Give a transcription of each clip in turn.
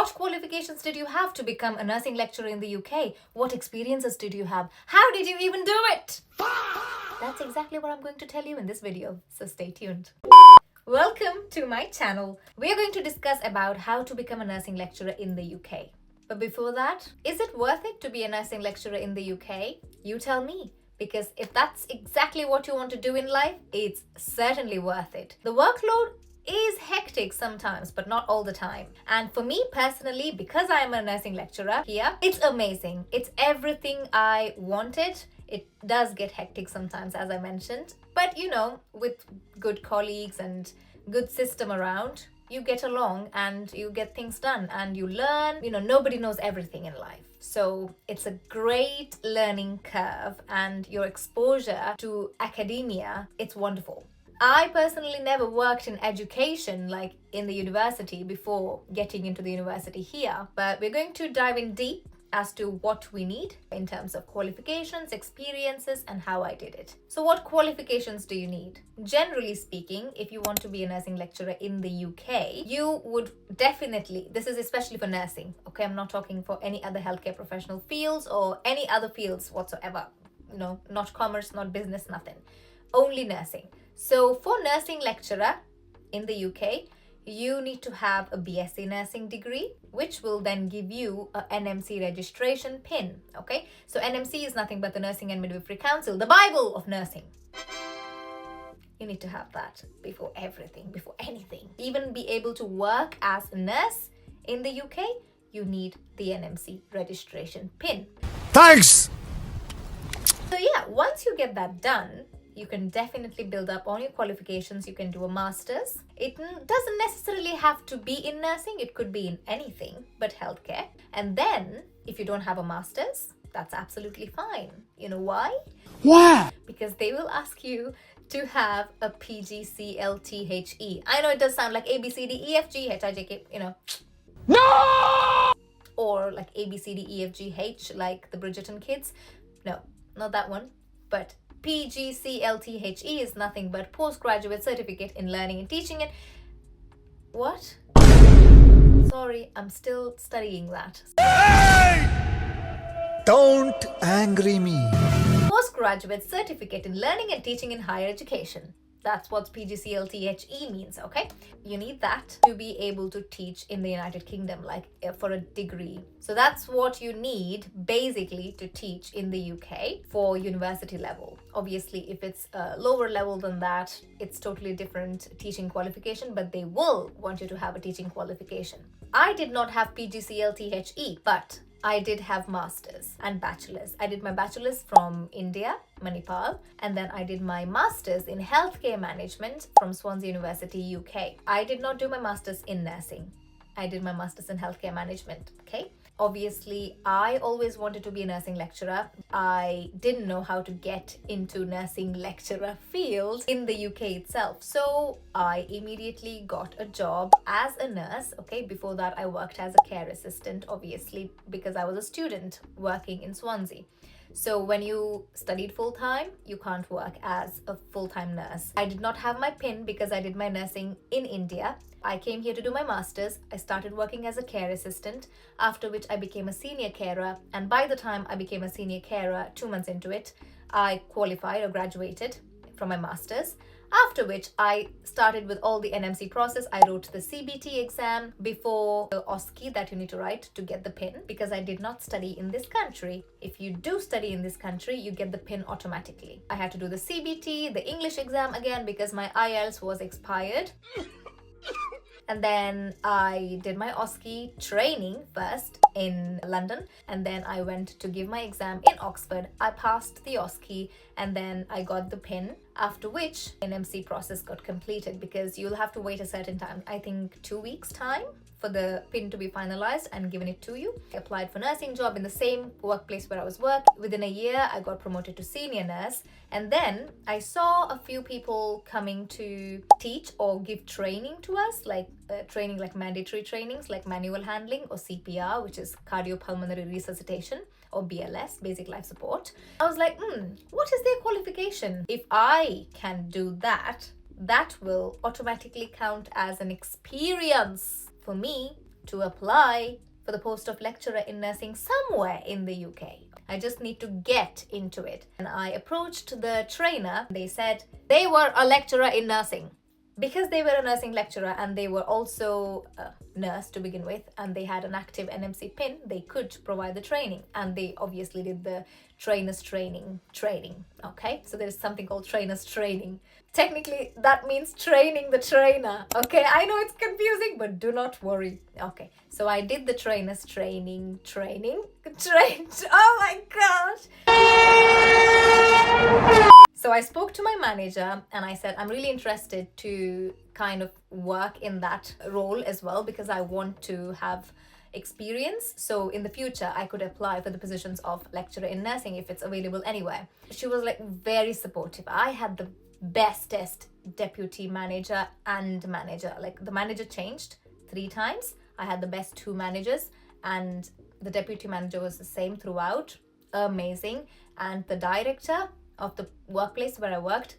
What qualifications did you have to become a nursing lecturer in the UK? What experiences did you have? How did you even do it? That's exactly what I'm going to tell you in this video, so stay tuned. Welcome to my channel. We are going to discuss about how to become a nursing lecturer in the UK. But before that, is it worth it to be a nursing lecturer in the UK? You tell me. Because if that's exactly what you want to do in life, it's certainly worth it. The workload is hectic sometimes, but not all the time. And for me personally, because I am a nursing lecturer here, it's amazing. It's everything I wanted. It does get hectic sometimes, as I mentioned. But with good colleagues and good system around, you get along and you get things done and you learn. Nobody knows everything in life. So it's a great learning curve, and your exposure to academia, it's wonderful. I personally never worked in education like in the university before getting into the university here, but we're going to dive in deep as to what we need in terms of qualifications, experiences, and how I did it. So what qualifications do you need? Generally speaking, if you want to be a nursing lecturer in the UK, you would definitely, this is especially for nursing, okay? I'm not talking for any other healthcare professional fields or any other fields whatsoever. Not commerce, not business, nothing. Only nursing. So for nursing lecturer in the UK, you need to have a BSc nursing degree, which will then give you a NMC registration pin, okay? So NMC is nothing but the Nursing and Midwifery Council, the Bible of nursing. You need to have that before everything, before anything. Even be able to work as a nurse in the UK, you need the NMC registration pin. Thanks! So yeah, once you get that done, you can definitely build up on your qualifications. You can do a master's. It doesn't necessarily have to be in nursing. It could be in anything but healthcare. And then if you don't have a master's, that's absolutely fine. You know why? Why? Because they will ask you to have a PGCLTHE. I know it does sound like A, B, C, D, E, F, G, H, I, J, K, No! Or like A, B, C, D, E, F, G, H, like the Bridgerton kids. No, not that one. But PGCLTHE is nothing but postgraduate certificate in learning and teaching. And what? Sorry, I'm still studying that. Hey! Don't angry me. Postgraduate certificate in learning and teaching in higher education. That's what PGCLTHE means, okay? You need that to be able to teach in the United Kingdom, like for a degree. So that's what you need basically to teach in the UK for university level. Obviously, if it's a lower level than that, it's totally different teaching qualification, but they will want you to have a teaching qualification. I did not have PGCLTHE, but I did have masters and bachelors. I did my bachelor's from India, Manipal, and then I did my master's in healthcare management from Swansea University, UK. I did not do my master's in nursing. I did my master's in healthcare management, okay? Obviously, I always wanted to be a nursing lecturer. I didn't know how to get into nursing lecturer field in the UK itself. So I immediately got a job as a nurse, okay? Before that, I worked as a care assistant, obviously, because I was a student working in Swansea. So when you studied full-time, you can't work as a full-time nurse. I did not have my PIN because I did my nursing in India. I came here to do my master's. I started working as a care assistant, after which I became a senior carer. And by the time I became a senior carer, 2 months into it, I qualified or graduated from my master's. After which I started with all the NMC process. I wrote the CBT exam before the OSCE that you need to write to get the PIN, because I did not study in this country. If you do study in this country, you get the PIN automatically. I had to do the CBT, the English exam again, because my IELTS was expired. And then I did my OSCE training first in London, and then I went to give my exam in Oxford. I passed the OSCE, and then I got the PIN, after which NMC process got completed, because you'll have to wait a certain time, I think 2 weeks time, for the PIN to be finalized and given it to you. I applied for nursing job in the same workplace where I was working. Within a year, I got promoted to senior nurse. And then I saw a few people coming to teach or give training to us, like training, like mandatory trainings, like manual handling or CPR, which is cardiopulmonary resuscitation, or BLS, basic life support. I was like, what is their qualification? If I can do that, that will automatically count as an experience. For me, to apply for the post of lecturer in nursing somewhere in the UK. I just need to get into it. And I approached the trainer. They said they were a lecturer in nursing. Because they were a nursing lecturer and they were also a nurse to begin with, and they had an active NMC pin, they could provide the training. And they obviously did the trainer's training. Okay, so there's something called trainer's training. Technically, that means training the trainer. Okay, I know it's confusing, but do not worry. Okay, so I did the trainer's training. Oh my gosh! So I spoke to my manager and I said, I'm really interested to kind of work in that role as well, because I want to have experience. So in the future, I could apply for the positions of lecturer in nursing if it's available anywhere. She was like very supportive. I had the bestest deputy manager and manager. Like the manager changed 3 times. I had the best 2 managers, and the deputy manager was the same throughout. Amazing. And the director of the workplace where I worked,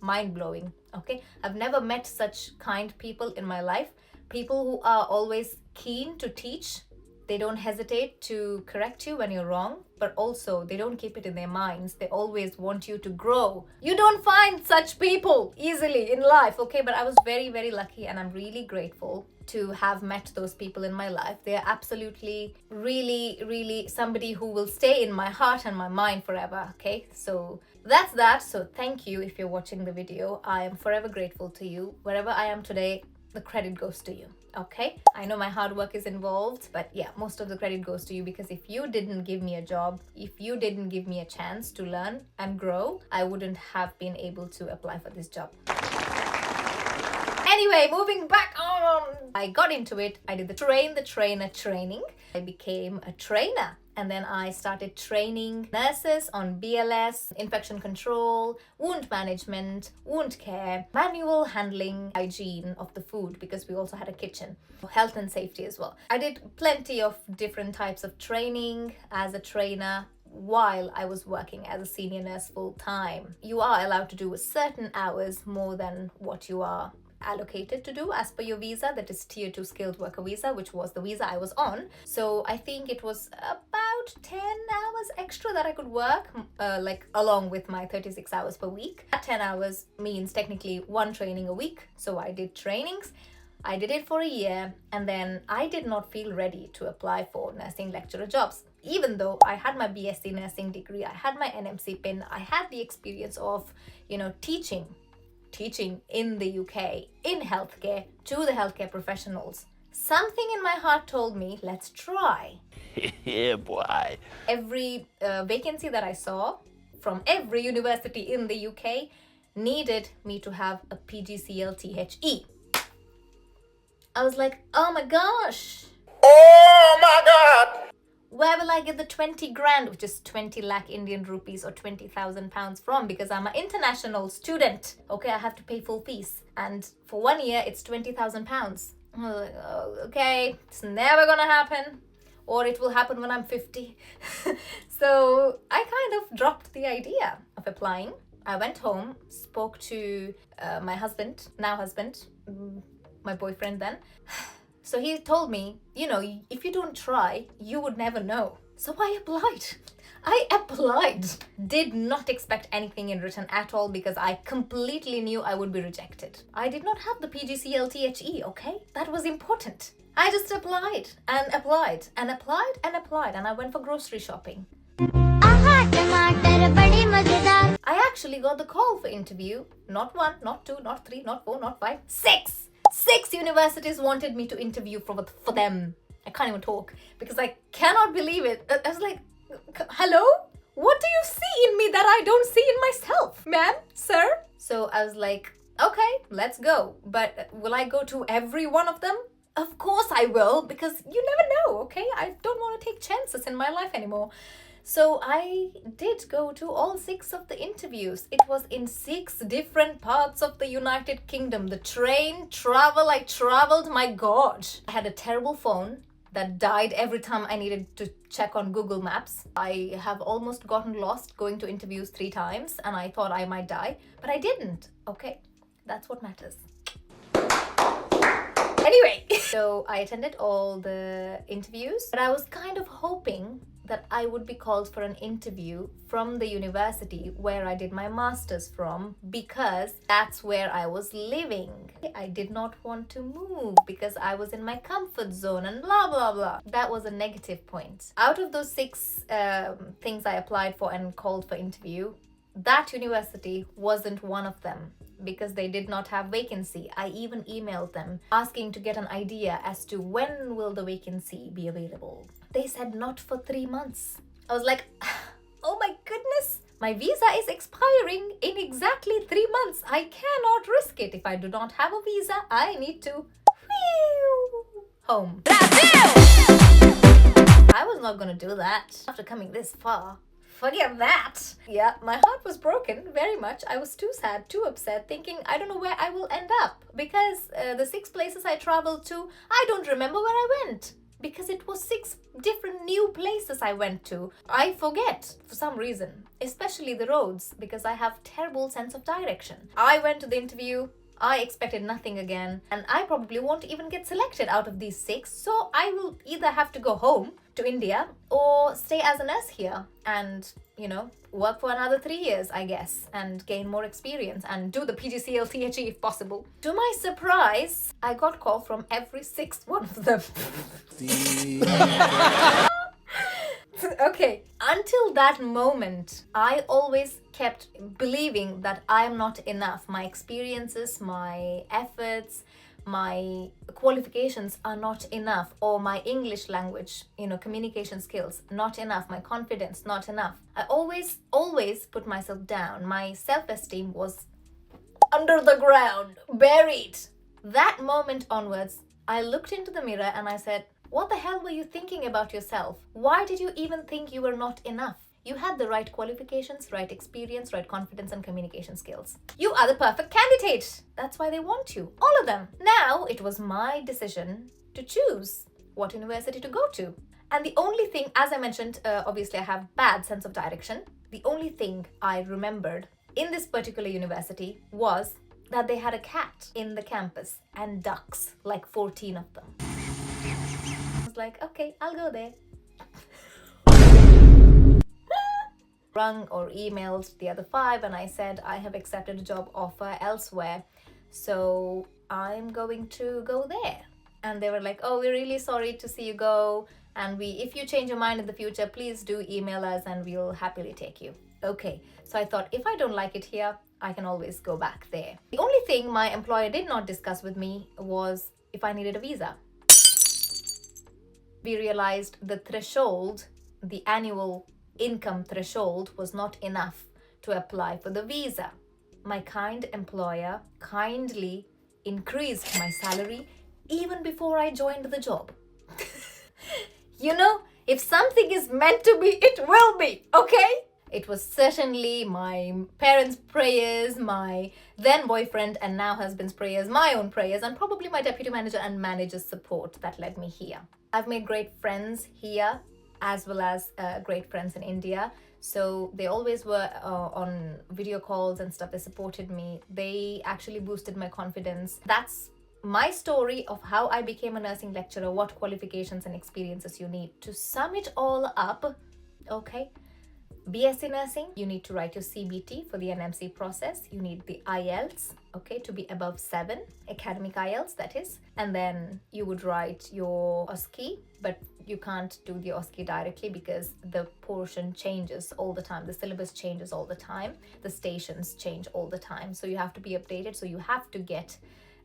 mind-blowing. Okay, I've never met such kind people in my life. People who are always keen to teach. They don't hesitate to correct you when you're wrong, but also they don't keep it in their minds. They always want you to grow. You don't find such people easily in life, okay? But I was very, very lucky, and I'm really grateful to have met those people in my life. They're absolutely, really, really somebody who will stay in my heart and my mind forever, okay? So that's that. So thank you if you're watching the video. I am forever grateful to you. Wherever I am today, the credit goes to you. Okay, I know my hard work is involved, but yeah, most of the credit goes to you, because if you didn't give me a job, if you didn't give me a chance to learn and grow, I wouldn't have been able to apply for this job. Anyway, moving back on, I got into it. I did the trainer training. I became a trainer. And then I started training nurses on BLS, infection control, wound management, wound care, manual handling, hygiene of the food, because we also had a kitchen, health and safety as well. I did plenty of different types of training as a trainer while I was working as a senior nurse full time. You are allowed to do certain hours more than what you are allocated to do as per your visa, that is tier 2 skilled worker visa, which was the visa I was on. So I think it was about 10 hours extra that I could work, like along with my 36 hours per week. That 10 hours means technically 1 training a week. So I did trainings. I did it for a year, and then I did not feel ready to apply for nursing lecturer jobs. Even though I had my BSc nursing degree, I had my NMC pin, I had the experience of, teaching in the UK in healthcare to the healthcare professionals. Something in my heart told me, let's try. Yeah, boy. Every vacancy that I saw from every university in the UK needed me to have a PGCE. I was like, oh my gosh. Oh my God! Where will I get the 20 grand, which is 20 lakh Indian rupees or 20,000 pounds from? Because I'm an international student. Okay, I have to pay full fees. And for 1 year, it's 20,000 pounds. I was like, oh, okay, it's never gonna happen. Or it will happen when I'm 50. So I kind of dropped the idea of applying. I went home, spoke to my husband, my boyfriend then. So he told me, if you don't try, you would never know. So I applied. Did not expect anything in written at all, because I completely knew I would be rejected. I did not have the PGCE, okay? That was important. I just applied and applied and applied and applied, and I went for grocery shopping. I actually got the call for interview. Not 1, not 2, not 3, not 4, not 5, 6! 6 universities wanted me to interview for them. I can't even talk because I cannot believe it. I was like, hello? What do you see in me that I don't see in myself, ma'am, sir? So I was like, okay, let's go. But will I go to every one of them? Of course I will, because you never know, okay? I don't want to take chances in my life anymore. So I did go to all 6 of the interviews. It was in 6 different parts of the United Kingdom. The train travel, I traveled, my God. I had a terrible phone that died every time I needed to check on Google Maps. I have almost gotten lost going to interviews 3 times, and I thought I might die, but I didn't, okay? That's what matters. Anyway, so I attended all the interviews, but I was kind of hoping that I would be called for an interview from the university where I did my master's from, because that's where I was living. I did not want to move because I was in my comfort zone and blah blah blah. That was a negative point. Out of those 6 things I applied for and called for interview, that university wasn't one of them, because they did not have vacancy. I even emailed them asking to get an idea as to when will the vacancy be available. They said not for 3 months. I was like, oh my goodness, my visa is expiring in exactly 3 months. I cannot risk it. If I do not have a visa, I need to home. Brazil! I was not gonna do that after coming this far. Forget that. Yeah, my heart was broken very much. I was too sad, too upset, thinking I don't know where I will end up, because the 6 places I traveled to, I don't remember where I went, because it was 6 different new places I went to. I forget for some reason, especially the roads, because I have terrible sense of direction. I went to the interview, I expected nothing again, and I probably won't even get selected out of these 6, so I will either have to go home to India or stay as a nurse here and, work for another 3 years, I guess, and gain more experience and do the PGCE-LTHE if possible. To my surprise, I got call from every 6th one of them. Okay, until that moment, I always kept believing that I'm not enough. My experiences, my efforts, my qualifications are not enough, or my English language, communication skills, not enough, my confidence, not enough. I always put myself down. My self-esteem was under the ground, buried. That moment onwards, I looked into the mirror and I said, what the hell were you thinking about yourself? Why did you even think you were not enough? You had the right qualifications, right experience, right confidence and communication skills. You are the perfect candidate. That's why they want you, all of them. Now it was my decision to choose what university to go to. And the only thing, as I mentioned, obviously I have bad sense of direction. The only thing I remembered in this particular university was that they had a cat in the campus and ducks, like 14 of them. I was like, okay, I'll go there. Rung or emailed the other 5 and I said I have accepted a job offer elsewhere, so I'm going to go there. And they were like, oh, we're really sorry to see you go, and if you change your mind in the future, please do email us and we'll happily take you. Okay, so I thought if I don't like it here, I can always go back there. The only thing my employer did not discuss with me was if I needed a visa. We realized the threshold, the annual income threshold, was not enough to apply for the visa. My kind employer kindly increased my salary even before I joined the job. If something is meant to be, it will be, okay? It was certainly my parents' prayers, my then boyfriend and now husband's prayers, my own prayers, and probably my deputy manager and manager's support that led me here. I've made great friends here, as well as great friends in India. So they always were on video calls and stuff. They supported me. They actually boosted my confidence. That's my story of how I became a nursing lecturer, what qualifications and experiences you need. To sum it all up, okay, BSc Nursing, you need to write your CBT for the NMC process. You need the IELTS, okay, to be above 7, academic IELTS that is. And then you would write your OSCE, but you can't do the OSCE directly because the portion changes all the time. The syllabus changes all the time. The stations change all the time. So you have to be updated. So you have to get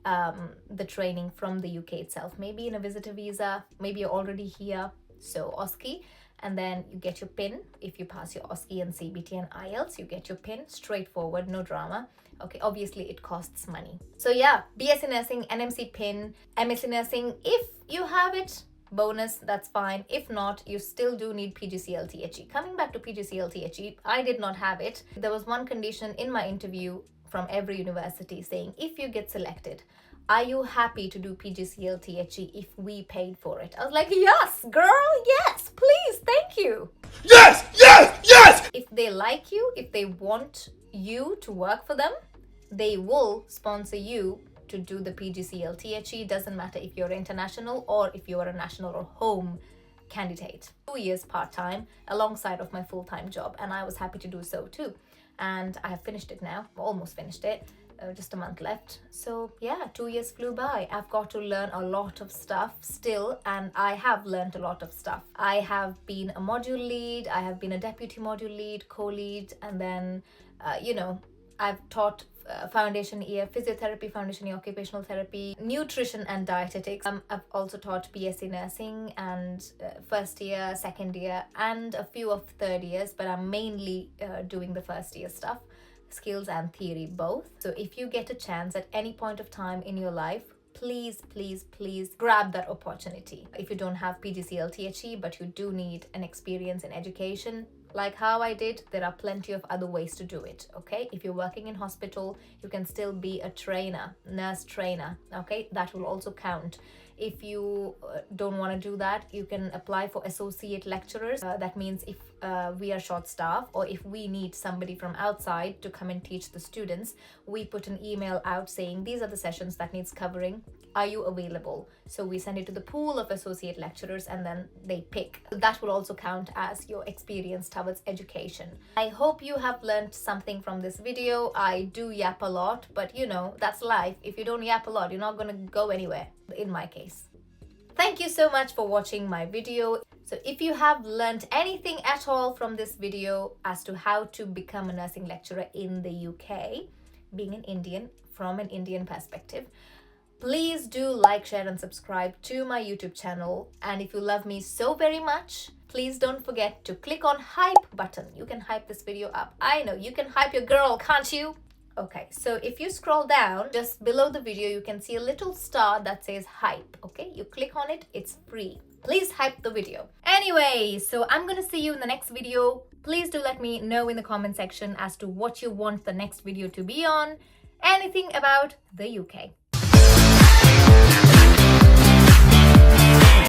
the training from the UK itself. Maybe in a visitor visa, maybe you're already here. So OSCE. And then you get your PIN. If you pass your OSCE and CBT and IELTS, you get your PIN, straightforward, no drama. Okay, obviously it costs money. So yeah, BSc Nursing, NMC PIN, MSc Nursing, if you have it, bonus, that's fine. If not, you still do need PGCE-LTHE. Coming back to PGCE-LTHE, I did not have it. There was one condition in my interview from every university saying, if you get selected, are you happy to do PGCE-LTHE if we paid for it? I was like, yes, girl, yes, please, thank you. Yes! Yes! Yes! If they like you, if they want you to work for them, they will sponsor you to do the PGCE-LTHE. Doesn't matter if you're international or if you're a national or home candidate. 2 years part-time alongside of my full-time job, and I was happy to do so too. And I have finished it now, almost finished it. Just a month left. So yeah, 2 years flew by. I've got to learn a lot of stuff still, and I have learned a lot of stuff. I have been a module lead, I have been a deputy module lead, co-lead, and then I've taught foundation year physiotherapy, foundation year occupational therapy, nutrition and dietetics. I've also taught BSc nursing and first year, second year, and a few of third years, but I'm mainly doing the first year stuff, skills and theory both. So if you get a chance at any point of time in your life, please grab that opportunity. If you don't have PGCE-LTHE but you do need an experience in education, like how I did, there are plenty of other ways to do it. Okay, if you're working in hospital, you can still be a trainer, nurse trainer. Okay, that will also count. If you don't want to do that, you can apply for associate lecturers. That means if we are short staff or if we need somebody from outside to come and teach the students, we put an email out saying these are the sessions that needs covering. Are you available? So we send it to the pool of associate lecturers and then they pick. That will also count as your experience towards education. I hope you have learned something from this video. I do yap a lot, but that's life. If you don't yap a lot, you're not going to go anywhere, in my case. Thank you so much for watching my video. So if you have learned anything at all from this video as to how to become a nursing lecturer in the UK, being an Indian, from an Indian perspective, please do like, share and subscribe to my YouTube channel. And if you love me so very much, please don't forget to click on hype button. You can hype this video up. I know you can hype your girl, can't you? Okay, so if you scroll down just below the video, you can see a little star that says hype. Okay, you click on it, it's free. Please hype the video. Anyway, so I'm gonna see you in the next video. Please do let me know in the comment section as to what you want the next video to be on. Anything about the UK.